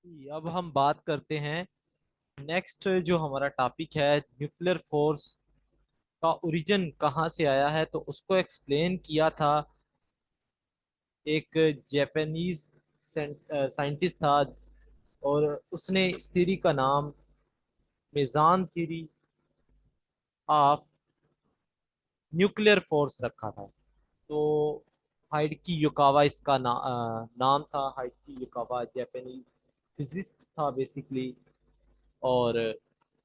अब हम बात करते हैं। नेक्स्ट जो हमारा टॉपिक है, न्यूक्लियर फोर्स का ओरिजिन कहाँ से आया है, तो उसको एक्सप्लेन किया था एक जापानीज साइंटिस्ट था। और उसने इस थ्योरी का नाम मेजान थ्योरी ऑफ न्यूक्लियर फोर्स रखा था। तो हाइडकी युकावा इसका नाम था। हाइडकी युकावा जापानीज फिजिस्ट था बेसिकली। और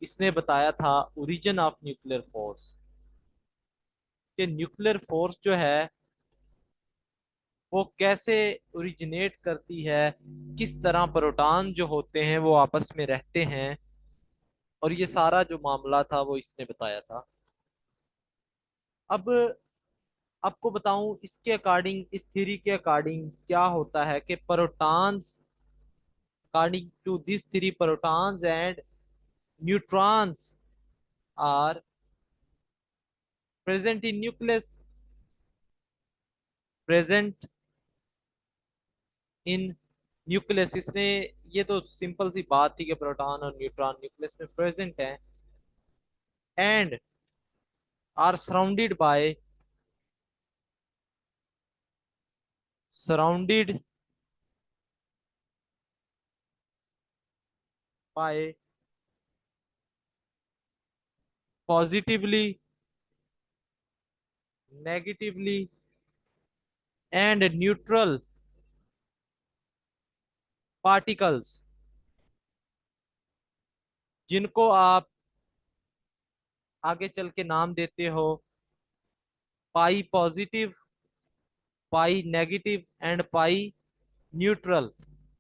इसने बताया था ओरिजिन ऑफ न्यूक्लियर फोर्स, कि न्यूक्लियर फोर्स जो है वो कैसे ओरिजिनेट करती है, किस तरह प्रोटॉन जो होते हैं वो आपस में रहते हैं। और ये सारा जो मामला था वो इसने बताया था। अब आपको बताऊं, इसके अकॉर्डिंग, इस थ्योरी के अकॉर्डिंग क्या होता है कि protons, according to this theory, protons and neutrons are present in nucleus, present in nucleus. इसने, ये तो सिंपल सी बात थी कि प्रोटॉन और न्यूट्रॉन न्यूक्लियस में प्रेजेंट है and are surrounded by positively, negatively and neutral particles, जिनको आप आगे चल के नाम देते हो pi positive, pi negative and pi neutral.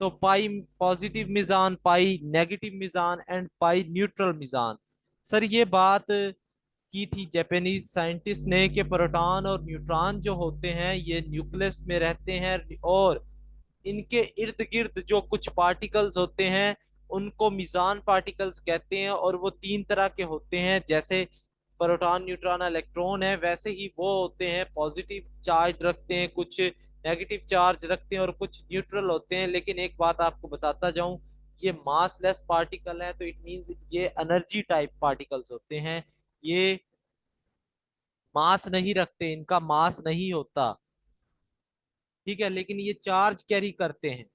तो pi positive meson, pi negative meson and pi neutral meson. Sir ये बात की थी जापानीज साइंटिस्ट ने कि प्रोटॉन और न्यूट्रॉन जो होते हैं ये न्यूक्लियस में रहते हैं, और इनके इर्द गिर्द जो कुछ पार्टिकल्स होते हैं उनको मिजान पार्टिकल्स कहते हैं। और वो तीन तरह के होते हैं, जैसे प्रोटॉन न्यूट्रॉन इलेक्ट्रॉन है, वैसे ही वो होते हैं। पॉजिटिव चार्ज रखते हैं, कुछ नेगेटिव चार्ज रखते हैं और कुछ न्यूट्रल होते हैं। लेकिन एक बात आपको बताता जाऊं, ये मासलेस पार्टिकल है, तो इट मींस ये एनर्जी टाइप पार्टिकल्स होते हैं। ये मास नहीं रखते, इनका मास नहीं होता, ठीक है, लेकिन ये चार्ज कैरी करते हैं।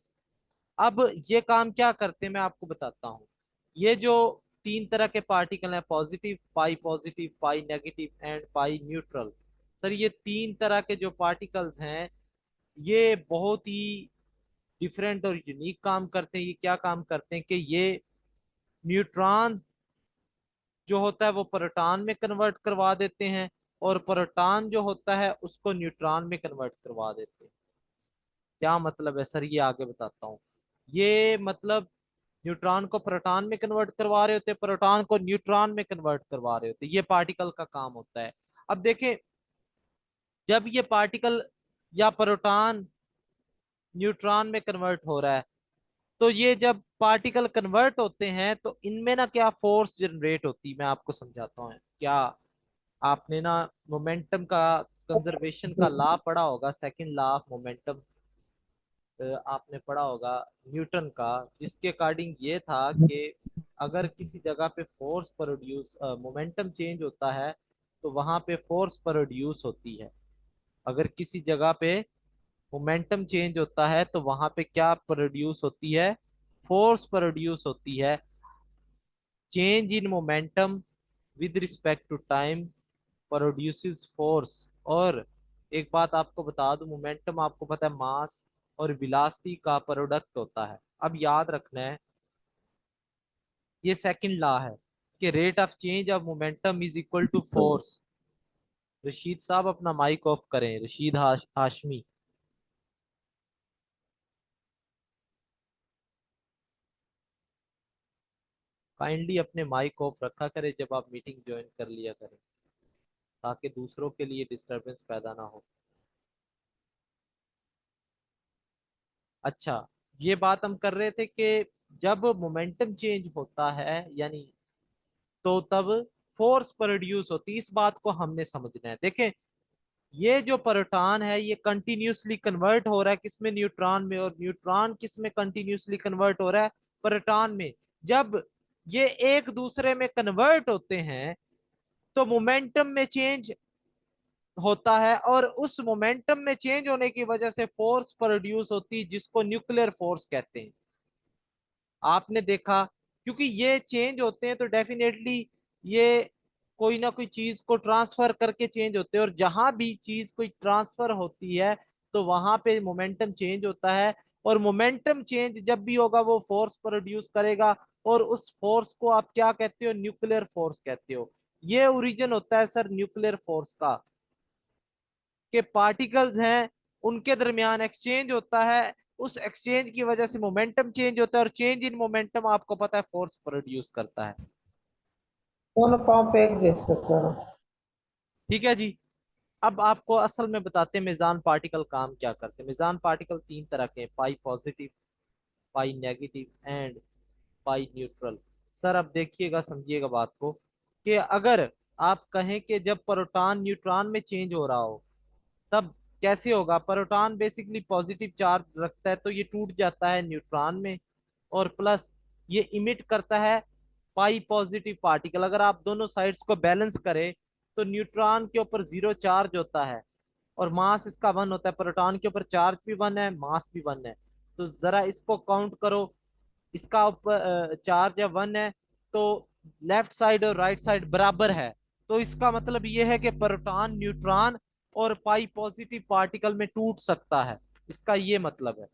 अब ये काम क्या करते हैं मैं आपको बताता हूँ। ये जो तीन तरह के पार्टिकल हैं, positive, pi negative and pi neutral. Sir ये तीन तरह के जो पार्टिकल्स हैं ये बहुत ही डिफरेंट और यूनिक काम करते हैं। ये क्या काम करते हैं कि ये न्यूट्रॉन जो होता है वो प्रोटॉन में कन्वर्ट करवा देते हैं, और प्रोटॉन जो होता है उसको न्यूट्रॉन में कन्वर्ट करवा देते हैं। क्या मतलब है सर, ये आगे बताता हूँ। ये मतलब न्यूट्रॉन को प्रोटॉन में कन्वर्ट करवा रहे होते हैं, प्रोटॉन को न्यूट्रॉन में कन्वर्ट करवा रहे होते हैं। ये पार्टिकल का काम होता है। अब देखें, जब ये पार्टिकल या प्रोटॉन न्यूट्रॉन में कन्वर्ट हो रहा है, तो ये जब पार्टिकल कन्वर्ट होते हैं तो इनमें ना क्या फोर्स जनरेट होती है, मैं आपको समझाता हूँ। क्या आपने ना मोमेंटम का, कंजर्वेशन का लॉ पढ़ा होगा, सेकंड लॉ ऑफ मोमेंटम आपने पढ़ा होगा न्यूटन का, जिसके अकॉर्डिंग ये था कि अगर किसी जगह पे फोर्स प्रोड्यूस, मोमेंटम चेंज होता है तो वहां पे फोर्स प्रोड्यूस होती है। अगर किसी जगह पे मोमेंटम चेंज होता है तो वहां पे क्या प्रोड्यूस होती है, फोर्स प्रोड्यूस होती है। Change in momentum with respect to time produces force. और एक बात आपको बता दूं, मोमेंटम आपको पता है मास और वेलोसिटी का प्रोडक्ट होता है। अब याद रखना है, ये सेकंड लॉ है कि rate of change of momentum is equal to force. Rashid साहब अपना माइक ऑफ करें, रशीद हाशमी। काइंडली अपने माइक ऑफ रखा करें जब आप मीटिंग ज्वाइन कर लिया करें, ताकि दूसरों के लिए डिस्टरबेंस पैदा ना हो। अच्छा, ये बात हम कर रहे थे कि जब मोमेंटम चेंज होता है यानी, तो तब फोर्स प्रोड्यूस होती है। इस बात को हमने समझना है। देखें, ये जो प्रोटॉन है ये कंटिन्यूसली कन्वर्ट हो रहा है किसमें, न्यूट्रॉन में, और न्यूट्रॉन किसमें कंटिन्यूसली कन्वर्ट हो रहा है, प्रोटॉन में। जब ये एक दूसरे में कन्वर्ट होते हैं तो मोमेंटम में चेंज होता है, और उस मोमेंटम में चेंज होने की वजह से फोर्स प्रोड्यूस होती है जिसको न्यूक्लियर फोर्स कहते हैं। आपने देखा, क्योंकि ये चेंज होते हैं तो डेफिनेटली ये कोई ना कोई चीज को ट्रांसफर करके चेंज होते हैं, और जहां भी चीज कोई ट्रांसफर होती है तो वहां पे मोमेंटम चेंज होता है, और मोमेंटम चेंज जब भी होगा वो फोर्स प्रोड्यूस करेगा, और उस फोर्स को आप क्या कहते हो? न्यूक्लियर फोर्स कहते हो। ये ओरिजिन होता है सर न्यूक्लियर फोर्स का, के पार्टिकल्स हैं उनके दरमियान एक्सचेंज होता है, उस एक्सचेंज की वजह से मोमेंटम चेंज होता है, और चेंज इन मोमेंटम आपको पता है फोर्स प्रोड्यूस करता है। दोनों पाँव पे एक जैसे करो। ठीक है जी। अब आपको असल में बताते हैं मेजान पार्टिकल काम क्या करते हैं। मेजान पार्टिकल तीन तरह के हैं, pi positive, pi negative and pi neutral. Sir अब देखिएगा, समझिएगा बात को, कि अगर आप कहें कि जब प्रोटॉन न्यूट्रॉन में चेंज हो रहा हो तब कैसे होगा? प्रोटॉन बेसिकली पॉजिटिव चार्ज रखता है तो ये टूट जाता है न्यूट्रॉन में, और प्लस ये इमिट करता है पाई पॉजिटिव पार्टिकल। अगर आप दोनों साइड्स को बैलेंस करें तो न्यूट्रॉन के ऊपर जीरो चार्ज होता है और मास इसका वन होता है, प्रोटॉन के ऊपर चार्ज भी वन है, मास भी वन है। तो जरा इसको काउंट करो, इसका ऊपर चार्ज है वन है, तो लेफ्ट साइड और राइट साइड बराबर है, तो इसका मतलब ये है कि प्रोटॉन न्यूट्रॉन और पाई पॉजिटिव पार्टिकल में टूट सकता है, इसका ये मतलब है।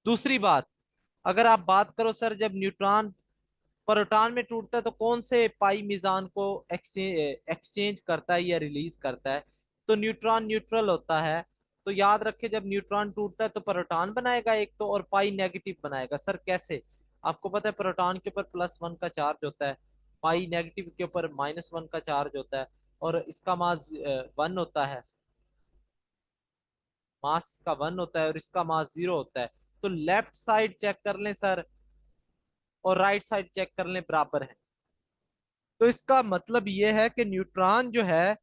दूसरी बात, अगर आप बात करो सर जब न्यूट्रॉन प्रोटॉन में टूटता है तो कौन से पाई मीजान को एक्सचेंज करता है या रिलीज करता है? तो न्यूट्रॉन न्यूट्रल होता है। तो याद रखे, जब न्यूट्रॉन टूटता है तो प्रोटॉन बनाएगा एक तो, और पाई नेगेटिव बनाएगा। सर कैसे? आपको पता है प्रोटॉन के ऊपर प्लस वन का चार्ज होता है, पाई नेगेटिव के ऊपर माइनस वन का चार्ज होता है, और इसका मास वन होता है, मास इसका वन होता है और इसका मास जीरो होता है। तो लेफ्ट साइड चेक कर लें सर और राइट साइड चेक कर लें, बराबर है। तो इसका मतलब ये है कि न्यूट्रॉन जो है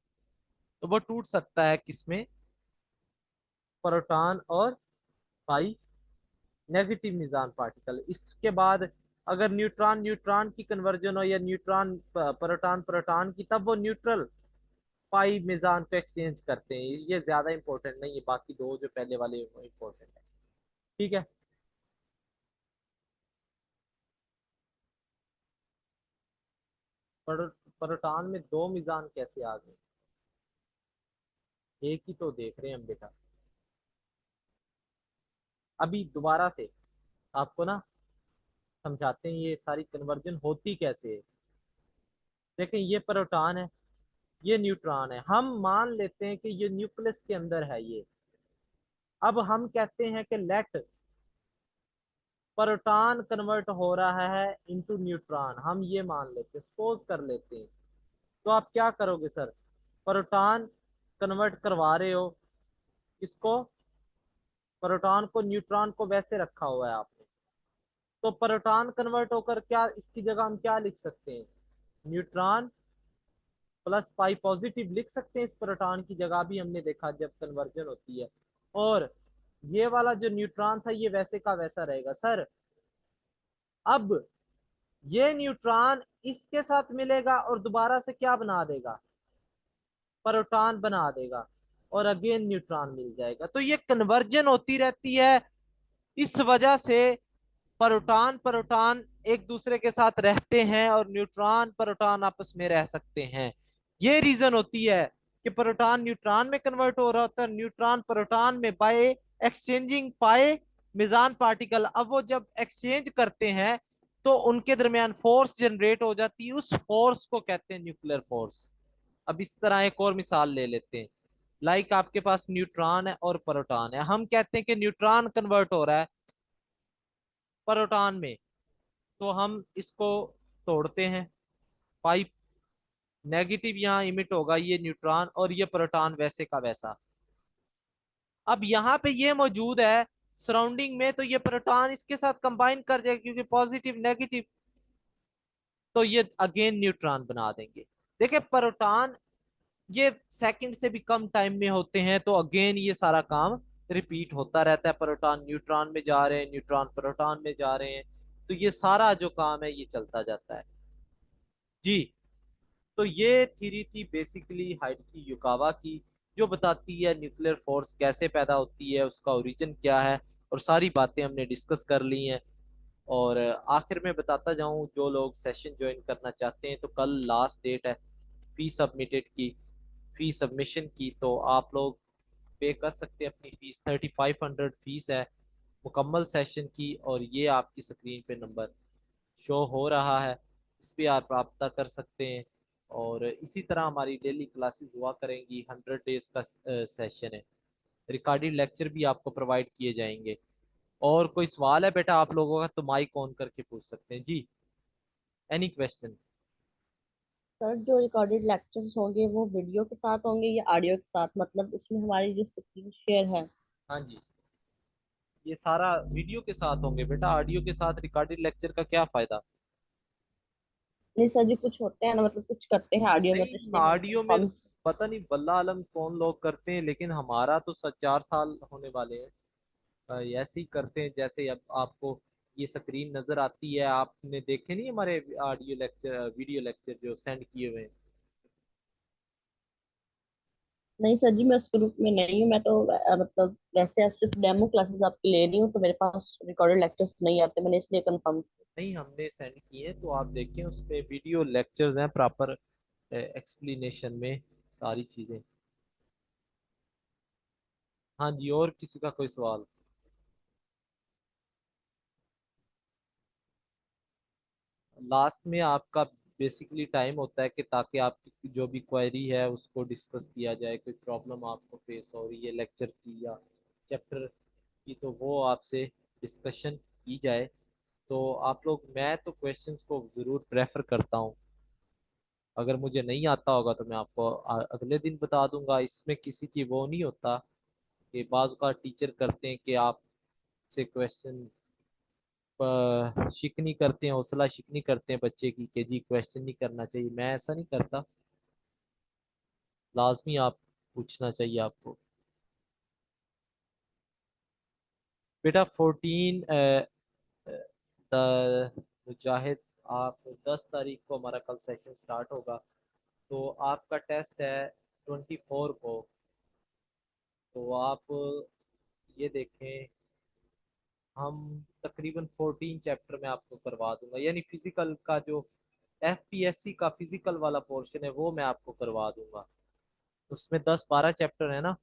तो वो टूट सकता है किसमें? प्रोटॉन और पाई नेगेटिव निजान पार्टिकल। इसके बाद अगर न्यूट्रॉन न्यूट्रॉन की कन्वर्जन हो या न्यूट्रॉन प्रोटॉन प्रोटॉन की, तब वो न्यूट्रल पाई मिजान को एक्सचेंज करते हैं। ये ज्यादा इंपॉर्टेंट नहीं है, बाकी दो जो पहले वाले वो इंपॉर्टेंट है। ठीक है। प्रोटॉन में दो मिजान कैसे आ गए? एक ही तो देख रहे हैं हम बेटा। अभी दोबारा से आपको ना समझाते हैं ये सारी कन्वर्जन होती कैसे है। देखें, ये प्रोटॉन है, ये न्यूट्रॉन है, हम मान लेते हैं कि ये न्यूक्लियस के अंदर है ये। अब हम कहते हैं कि लेट प्रोटॉन कन्वर्ट हो रहा है इनटू न्यूट्रॉन, हम ये मान लेते हैं, सपोज कर लेते हैं। तो आप क्या करोगे सर? प्रोटॉन कन्वर्ट करवा रहे हो इसको, प्रोटॉन को न्यूट्रॉन को वैसे रखा हुआ है आपने, तो प्रोटॉन कन्वर्ट होकर क्या इसकी जगह हम क्या लिख सकते हैं? न्यूट्रॉन प्लस पाई पॉजिटिव लिख सकते हैं इस प्रोटॉन की जगह भी, हमने देखा जब कन्वर्जन होती है। और ये वाला जो न्यूट्रॉन था ये वैसे का वैसा रहेगा सर। अब ये न्यूट्रॉन इसके साथ मिलेगा और दोबारा से क्या बना देगा? प्रोटॉन बना देगा, और अगेन न्यूट्रॉन मिल जाएगा। तो ये कन्वर्जन होती रहती है, इस वजह से प्रोटॉन प्रोटॉन एक दूसरे के साथ रहते हैं और न्यूट्रॉन प्रोटॉन आपस में रह सकते हैं। ये रीजन होती है कि प्रोटॉन न्यूट्रॉन में कन्वर्ट हो रहा होता है, न्यूट्रॉन प्रोटॉन में, बाय एक्सचेंजिंग पाए मिजान पार्टिकल। अब वो जब एक्सचेंज करते हैं तो उनके दरमियान फोर्स जनरेट हो जाती है, उस फोर्स को कहते हैं न्यूक्लियर फोर्स। अब इस तरह एक और मिसाल ले लेते हैं। लाइक आपके पास न्यूट्रॉन है और प्रोटॉन है, हम कहते हैं कि न्यूट्रॉन कन्वर्ट हो रहा है प्रोटॉन में, तो हम इसको तोड़ते हैं, पाइप नेगेटिव यहाँ इमिट होगा, ये न्यूट्रॉन और ये प्रोटॉन वैसे का वैसा। अब यहाँ पे ये मौजूद है सराउंडिंग में, तो ये प्रोटॉन इसके साथ कंबाइन कर जाएगा क्योंकि पॉजिटिव नेगेटिव, तो ये अगेन न्यूट्रॉन बना देंगे। देखिए प्रोटॉन ये सेकंड से भी कम टाइम में होते हैं, तो अगेन ये सारा काम रिपीट होता रहता है, प्रोटॉन न्यूट्रॉन में जा रहे हैं, न्यूट्रॉन प्रोटॉन में जा रहे हैं। तो ये सारा जो काम है ये चलता जाता है जी। तो ये थ्योरी थी बेसिकली हाइडकी युकावा की, जो बताती है न्यूक्लियर फोर्स कैसे पैदा होती है, उसका ओरिजिन क्या है, और सारी बातें हमने डिस्कस कर ली हैं। और आखिर में बताता जाऊं, जो लोग सेशन ज्वाइन करना चाहते हैं तो कल लास्ट डेट है फी सबमिटेड की, फी सबमिशन की। तो आप लोग पे कर सकते हैं अपनी फीस, 3500 फीस है मुकम्मल सेशन की। और ये आपकी स्क्रीन पे नंबर शो हो रहा है, इस पे आप रब्ता कर सकते हैं। और इसी तरह हमारी डेली क्लासेस हुआ करेंगी, 100 डेज का सेशन है, रिकॉर्डेड लेक्चर भी आपको प्रोवाइड किए जाएंगे। और कोई सवाल है बेटा आप लोगों का तो माइक ऑन करके पूछ सकते हैं जी। Any question? सर जो रिकॉर्डेड लेक्चर्स होंगे वो वीडियो के साथ होंगे या ऑडियो के साथ, मतलब उसमें हमारी जो स्क्रीन शेयर है? हाँ जी, ये सारा वीडियो के साथ होंगे बेटा, ऑडियो के साथ रिकॉर्डेड लेक्चर का क्या फायदा। नहीं सर जी, कुछ होते हैं ना, मतलब कुछ करते हैं ऑडियो में, तो नहीं, इसलिए मैं ऑडियो में कंफर्म। पता नहीं बल्ला आलम कौन लोग करते हैं, लेकिन हमारा तो 4 साल होने वाले हैं ऐसे ही करते हैं। जैसे अब आपको ये स्क्रीन नजर आती है, आपने देखे नहीं हमारे ऑडियो लेक्चर वीडियो लेक्चर जो सेंड किए हुए हैं। नहीं सर जी, मैं उस ग्रुप में नहीं हूँ, मैं तो मतलब वैसे आप सिर्फ डेमो क्लासेस आपकी ले रही हूँ, तो मेरे पास रिकॉर्डेड लेक्चर्स नहीं आते, मैंने इसलिए कंफर्म। नहीं, हमने सेंड किए हैं, तो आप देखें उसमें वीडियो लेक्चर्स हैं प्रॉपर एक्सप्लेनेशन में सारी चीजें। हाँ जी, और किसी का कोई सवाल? लास्ट में आपका बेसिकली टाइम होता है कि ताकि आपकी जो भी क्वेरी है उसको डिस्कस किया जाए, कोई प्रॉब्लम आपको फेस हो रही है लेक्चर की या चैप्टर की, तो वो आपसे डिस्कशन की जाए। तो आप लोग, मैं तो क्वेश्चंस को ज़रूर प्रेफर करता हूँ। अगर मुझे नहीं आता होगा तो मैं आपको अगले दिन बता दूंगा, इसमें किसी की वो नहीं होता कि बाज़ का टीचर करते हैं कि आपसे क्वेश्चन शिकनी करते हैं, हौसला शिकनी करते हैं बच्चे की कि जी क्वेश्चन नहीं करना चाहिए। मैं ऐसा नहीं करता, लाजमी आप पूछना चाहिए आपको। बेटा 14 द मुजाहिद, आप 10 तारीख को हमारा कल सेशन स्टार्ट होगा, तो आपका टेस्ट है 24 को। तो आप ये देखें, हम तकरीबन 14 चैप्टर में आपको करवा दूंगा, यानी फिजिकल का जो एफपीएससी का फिजिकल वाला पोर्शन है वो मैं आपको करवा दूंगा। उसमें 10-12 चैप्टर है ना,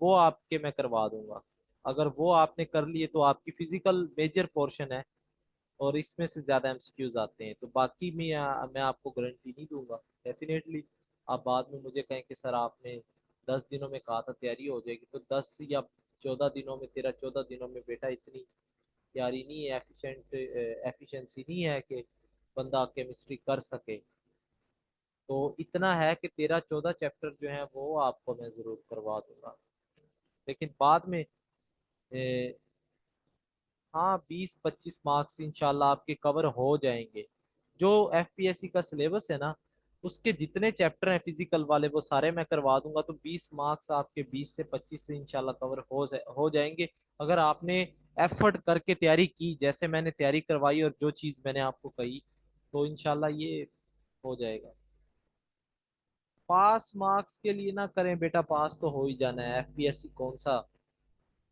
वो आपके मैं करवा दूंगा। अगर वो आपने कर लिए तो आपकी फिजिकल मेजर पोर्शन है, और इसमें से ज्यादा एमसीक्यूज आते हैं। तो बाकी मैं आपको गारंटी नहीं दूंगा। डेफिनेटली आप बाद में मुझे कहें कि सर आपने 10 दिनों में कहा था तैयारी हो जाएगी, तो 10 या 14 दिनों में, 13-14 दिनों में बेटा इतनी तैयारी नहीं है, एफिशिएंसी नहीं है कि बंदा केमिस्ट्री कर सके। तो इतना है कि 13-14 चैप्टर जो हैं वो आपको मैं ज़रूर करवा दूंगा। लेकिन बाद में हाँ 20-25 मार्क्स इंशाल्लाह आपके कवर हो जाएंगे। जो एफपीएससी का सिलेबस है ना, उसके जितने चैप्टर हैं फिजिकल वाले वो सारे मैं करवा दूंगा। तो 20 मार्क्स आपके 20 से 25 से इंशाल्लाह कवर हो जाएंगे। अगर आपने एफर्ट करके तैयारी की, जैसे मैंने तैयारी करवाई और जो चीज़ मैंने आपको कही, तो इंशाल्लाह ये हो जाएगा। पास मार्क्स के लिए ना करें बेटा, पास तो हो ही जाना है। एफपीएससी कौन सा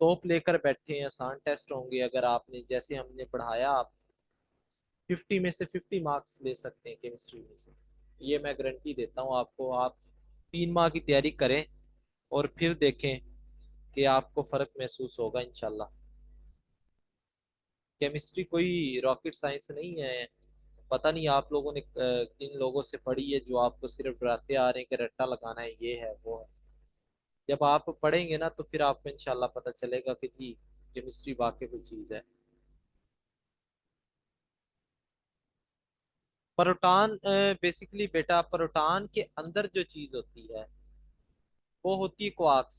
टॉप लेकर बैठे हैं, आसान टेस्ट होंगे। अगर आपने जैसे हमने पढ़ाया, आप 50 में से 50 मार्क्स ले सकते हैं केमिस्ट्री में से, ये मैं गारंटी देता हूँ आपको। आप 3 माह की तैयारी करें और फिर देखें कि आपको फर्क महसूस होगा इंशाल्लाह। केमिस्ट्री कोई रॉकेट साइंस नहीं है। पता नहीं आप लोगों ने किन लोगों से पढ़ी है जो आपको सिर्फ डराते आ रहे हैं कि रट्टा लगाना है, ये है वो है। जब आप पढ़ेंगे ना तो फिर आपको इंशाल्लाह पता चलेगा कि जी केमिस्ट्री वाकई कोई चीज़ है। प्रोटॉन बेसिकली बेटा, प्रोटॉन के अंदर जो चीज होती है वो होती है क्वार्क्स,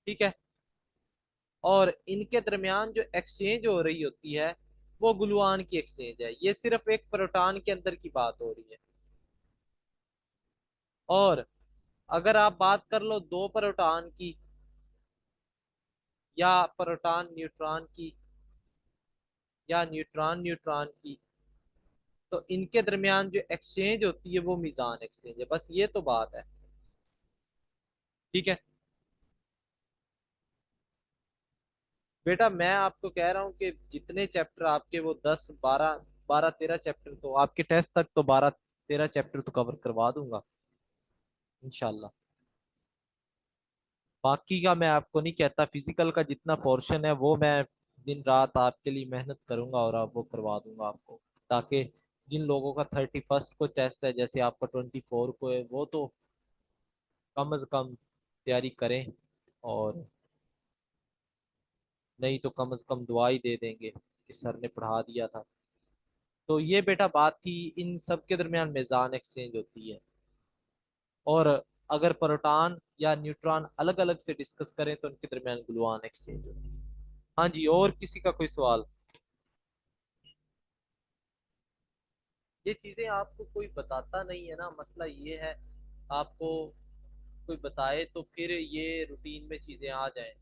ठीक है। और इनके दरमियान जो एक्सचेंज हो रही होती है वो ग्लूऑन की एक्सचेंज है। ये सिर्फ एक प्रोटॉन के अंदर की बात हो रही है। और अगर आप बात कर लो दो प्रोटॉन की, या प्रोटॉन न्यूट्रॉन की, या न्यूट्रॉन न्यूट्रॉन की। तो इनके दरमियान जो एक्सचेंज होती है वो मीजान एक्सचेंज है, बस ये तो बात है। ठीक है बेटा, मैं आपको कह रहा हूँ कि जितने चैप्टर आपके वो 10 12 12 13 चैप्टर, तो आपके टेस्ट तक तो 12 13 चैप्टर तो कवर करवा दूंगा इंशाल्लाह। बाकी का मैं आपको नहीं कहता, फिजिकल का जितना पोर्शन है वो मैं दिन रात आपके लिए मेहनत करूंगा और आप वो करवा दूंगा आपको, ताकि जिन लोगों का 31st को टेस्ट है, जैसे आपका 24 को है, वो तो कम से कम तैयारी करें, और नहीं तो कम से कम दुआ ही दे देंगे कि सर ने पढ़ा दिया था। तो ये बेटा बात थी, इन सब के दरमियान मेज़ान एक्सचेंज होती है। और अगर प्रोटॉन या न्यूट्रॉन अलग अलग से डिस्कस करें तो उनके दरमियान ग्लूऑन एक्सचेंज होती है। हाँ जी, और किसी का कोई सवाल? ये चीजें आपको कोई बताता नहीं है ना, मसला ये है। आपको कोई बताए तो फिर ये रूटीन में चीजें आ जाएं।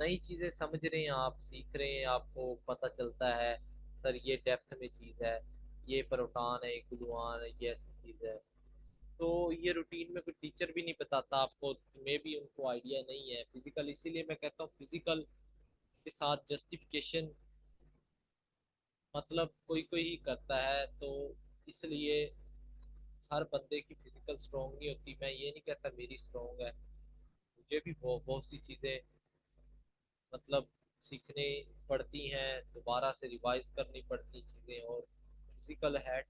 नई चीजें समझ रहे हैं आप, सीख रहे हैं, आपको पता चलता है सर ये डेप्थ में चीज है, ये प्रोटॉन है, ये ग्लूऑन है, ये ऐसी चीज है। तो ये रूटीन में कोई टीचर भी नहीं बताता आपको, मे भी उनको आइडिया नहीं है फिजिकल। इसीलिए मैं कहता हूँ फिजिकल के साथ जस्टिफिकेशन मतलब कोई कोई ही करता है। तो इसलिए हर बंदे की फिजिकल स्ट्रांग नहीं होती। मैं ये नहीं कहता मेरी स्ट्रांग है, मुझे भी बहुत सी चीज़ें मतलब सीखने पड़ती हैं, दोबारा से रिवाइज करनी पड़ती चीज़ें। और फिजिकल है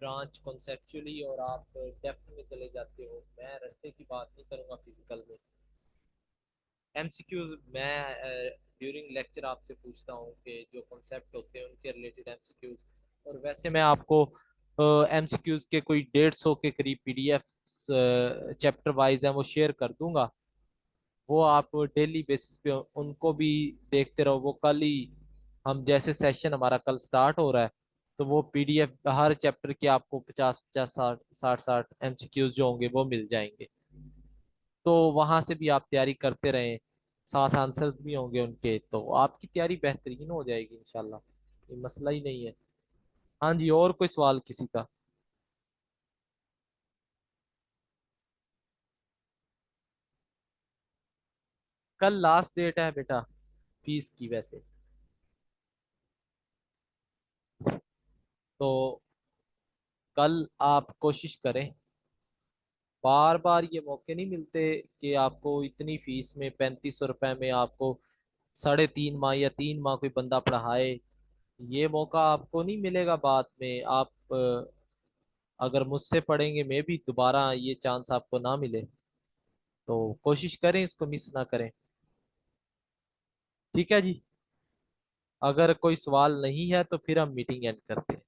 ब्रांच कॉन्सेप्चुअली, और आप डेप्थ में चले जाते हो। मैं रास्ते की बात नहीं करूँगा फिजिकल में। एमसीक्यूज मैं ड्यूरिंग लेक्चर आपसे पूछता हूँ कि जो कॉन्सेप्ट होते हैं उनके रिलेटेड एमसीक्यूज। और वैसे मैं आपको एमसीक्यूज के कोई 150 के करीब पीडीएफ चैप्टर वाइज है वो शेयर कर दूंगा। वो आप डेली बेसिस पे उनको भी देखते रहो। वो कल ही हम जैसे सेशन हमारा कल स्टार्ट हो रहा है, तो वो पीडीएफ हर चैप्टर के आपको 50 50 60 60 एमसीक्यूज जो होंगे वो मिल जाएंगे। तो वहां से भी आप तैयारी करते रहें, साथ आंसर्स भी होंगे उनके, तो आपकी तैयारी बेहतरीन हो जाएगी इंशाल्लाह। ये मसला ही नहीं है। हाँ जी, और कोई सवाल किसी का? कल लास्ट डेट है बेटा फीस की वैसे। तो कल आप कोशिश करें, बार बार ये मौके नहीं मिलते कि आपको इतनी फीस में 3500 रुपए में आपको 3.5 माह या 3 माह कोई बंदा पढ़ाए। ये मौका आपको नहीं मिलेगा बाद में। आप अगर मुझसे पढ़ेंगे मे भी दोबारा ये चांस आपको ना मिले। तो कोशिश करें इसको मिस ना करें। ठीक है जी। अगर कोई सवाल नहीं है तो फिर हम मीटिंग एंड करते हैं।